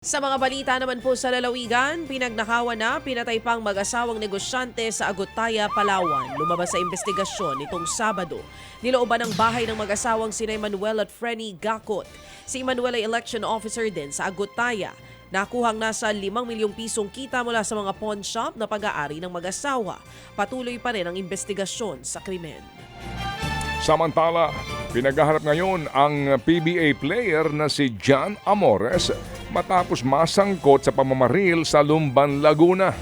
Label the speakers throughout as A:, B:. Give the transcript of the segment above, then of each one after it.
A: Sa mga balita naman po sa lalawigan, pinagnakawan na pinatay pang mag-asawang negosyante sa Agutaya, Palawan. Lumabas sa investigasyon nitong Sabado. Nilooban ng bahay ng mag-asawang sina Manuel at Frenny Gakot. Si Manuel ay election officer din sa Agutaya. Nakuhang nasa 5 milyong pisong kita mula sa mga pawn shop na pag-aari ng mag-asawa. Patuloy pa rin ang investigasyon sa krimen.
B: Samantala, pinaghaharap ngayon ang PBA player na si John Amores matapos masangkot sa pamamaril sa Lumban, Laguna.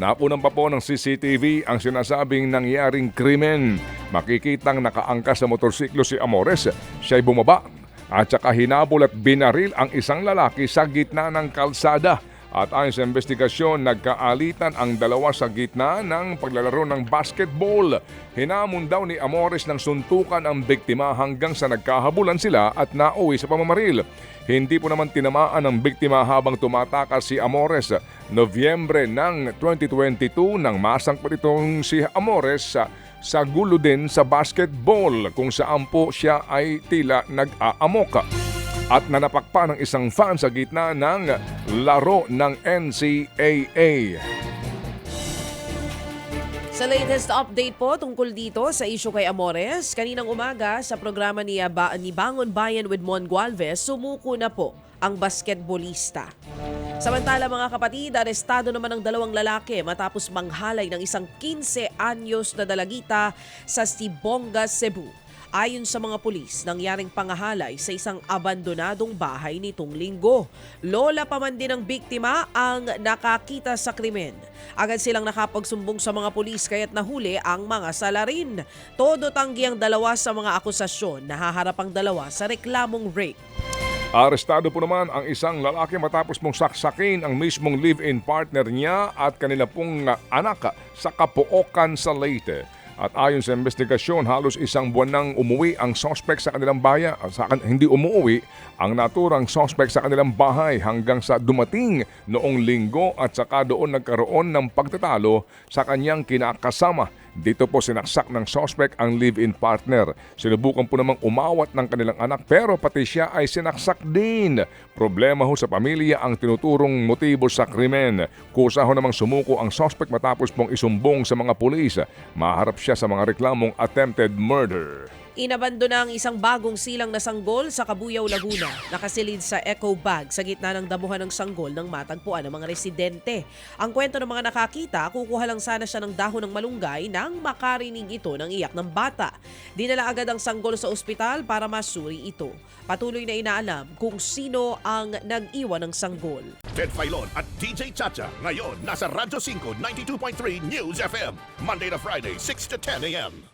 B: Napunan pa po ng CCTV ang sinasabing nangyaring krimen. Makikitang nakaangkas sa motorsiklo si Amores. Siya'y bumaba at saka hinabol at binaril ang isang lalaki sa gitna ng kalsada. At ayon sa investigasyon, nagkaalitan ang dalawa sa gitna ng paglalaro ng basketball. Hinamon daw ni Amores ng suntukan ang biktima hanggang sa nagkahabulan sila at nauwi sa pamamaril. Hindi po naman tinamaan ang biktima habang tumatakas si Amores. Nobyembre ng 2022 nang masangkot itong si Amores sa gulo din sa basketball kung saan po siya ay tila nag-aamoka at nanapak pa ng isang fan sa gitna ng laro ng NCAA.
A: Sa latest update po tungkol dito sa issue kay Amores, kaninang umaga sa programa ni Bangon Bayan with Mon Gualvez, sumuko na po ang basketballista. Samantala mga kapatid, arestado naman ang dalawang lalaki matapos manghalay ng isang 15 anyos na dalagita sa Sibonga, Cebu. Ayon sa mga pulis, nangyaring pangahalay sa isang abandonadong bahay nitong linggo. Lola pa man din ng biktima ang nakakita sa krimen. Agad silang nakapagsumbong sa mga pulis kaya't nahuli ang mga salarin. Todo tanggi ang dalawa sa mga akusasyon. Nahaharap ang dalawa sa reklamong rape.
B: Arestado po naman ang isang lalaki matapos mong saksakin ang mismong live-in partner niya at kanila pong anak sa Capoocan sa Leyte. At ayon sa investigasyon, halos isang buwan nang umuwi ang suspect sa kanilang bayan. Hindi umuwi ang naturang suspect sa kanilang bahay hanggang sa dumating noong linggo at saka doon nagkaroon ng pagtatalo sa kanyang kinakasama. Dito po sinaksak ng suspect ang live-in partner. Sinubukan po namang umawat ng kanilang anak pero pati siya ay sinaksak din. Problema ho sa pamilya ang tinuturong motibo sa krimen. Kusa ho namang sumuko ang suspect matapos pong isumbong sa mga pulis. Maharap siya sa mga reklamong attempted murder.
A: Inabandona ang isang bagong silang na sanggol sa Cabuyao, Laguna. Nakasilid sa eco bag sa gitna ng damuhan ng sanggol ng matagpuan ng mga residente. Ang kwento ng mga nakakita, kukuha lang sana siya ng dahon ng malunggay nang makarinig ito ng iyak ng bata. Dinala agad ang sanggol sa ospital para masuri ito. Patuloy na inaalam kung sino ang nag-iwan ng sanggol.
C: Ted Filon at DJ Chacha ngayon nasa Radyo 5 92.3 News FM Monday to Friday 6 to 10 a.m.